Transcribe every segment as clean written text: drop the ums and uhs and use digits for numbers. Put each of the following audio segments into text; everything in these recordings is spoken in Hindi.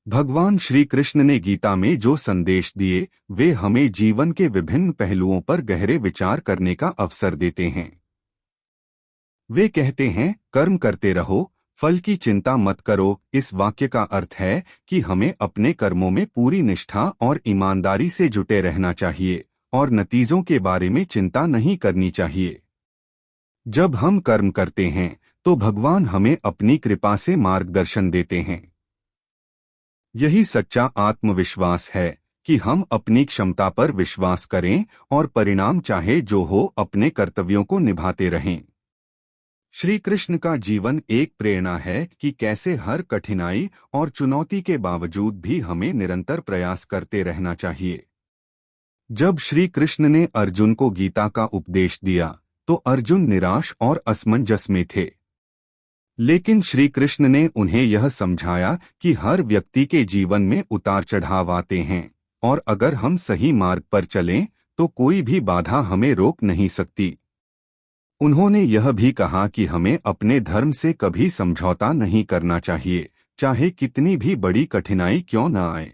भगवान श्री कृष्ण ने गीता में जो संदेश दिए वे हमें जीवन के विभिन्न पहलुओं पर गहरे विचार करने का अवसर देते हैं। वे कहते हैं, कर्म करते रहो, फल की चिंता मत करो। इस वाक्य का अर्थ है कि हमें अपने कर्मों में पूरी निष्ठा और ईमानदारी से जुटे रहना चाहिए और नतीजों के बारे में चिंता नहीं करनी चाहिए। जब हम कर्म करते हैं तो भगवान हमें अपनी कृपा से मार्गदर्शन देते हैं। यही सच्चा आत्मविश्वास है कि हम अपनी क्षमता पर विश्वास करें और परिणाम चाहे जो हो अपने कर्तव्यों को निभाते रहें। श्री कृष्ण का जीवन एक प्रेरणा है कि कैसे हर कठिनाई और चुनौती के बावजूद भी हमें निरंतर प्रयास करते रहना चाहिए। जब श्री कृष्ण ने अर्जुन को गीता का उपदेश दिया तो अर्जुन निराश और असमंजस में थे, लेकिन श्री कृष्ण ने उन्हें यह समझाया कि हर व्यक्ति के जीवन में उतार चढ़ाव आते हैं और अगर हम सही मार्ग पर चलें तो कोई भी बाधा हमें रोक नहीं सकती। उन्होंने यह भी कहा कि हमें अपने धर्म से कभी समझौता नहीं करना चाहिए, चाहे कितनी भी बड़ी कठिनाई क्यों न आए।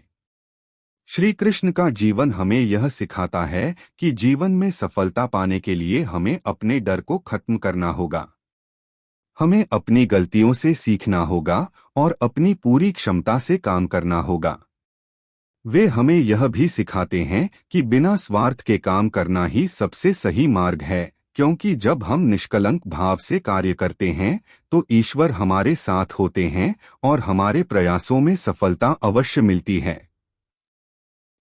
श्री कृष्ण का जीवन हमें यह सिखाता है कि जीवन में सफलता पाने के लिए हमें अपने डर को खत्म करना होगा। हमें अपनी गलतियों से सीखना होगा और अपनी पूरी क्षमता से काम करना होगा। वे हमें यह भी सिखाते हैं कि बिना स्वार्थ के काम करना ही सबसे सही मार्ग है, क्योंकि जब हम निष्कलंक भाव से कार्य करते हैं तो ईश्वर हमारे साथ होते हैं और हमारे प्रयासों में सफलता अवश्य मिलती है।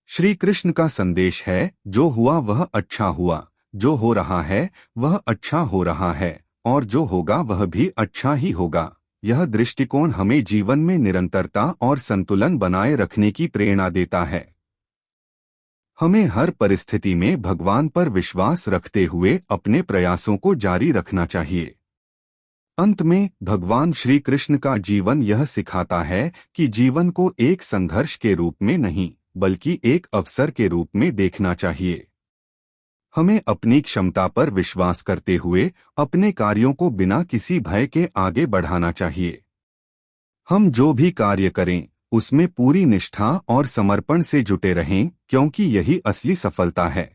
श्री कृष्ण का संदेश है, जो हुआ वह अच्छा हुआ, जो हो रहा है वह अच्छा हो रहा है और जो होगा वह भी अच्छा ही होगा। यह दृष्टिकोण हमें जीवन में निरंतरता और संतुलन बनाए रखने की प्रेरणा देता है। हमें हर परिस्थिति में भगवान पर विश्वास रखते हुए अपने प्रयासों को जारी रखना चाहिए। अंत में भगवान श्री कृष्ण का जीवन यह सिखाता है कि जीवन को एक संघर्ष के रूप में नहीं बल्कि एक अवसर के रूप में देखना चाहिए। हमें अपनी क्षमता पर विश्वास करते हुए अपने कार्यों को बिना किसी भय के आगे बढ़ाना चाहिए। हम जो भी कार्य करें उसमें पूरी निष्ठा और समर्पण से जुटे रहें, क्योंकि यही असली सफलता है।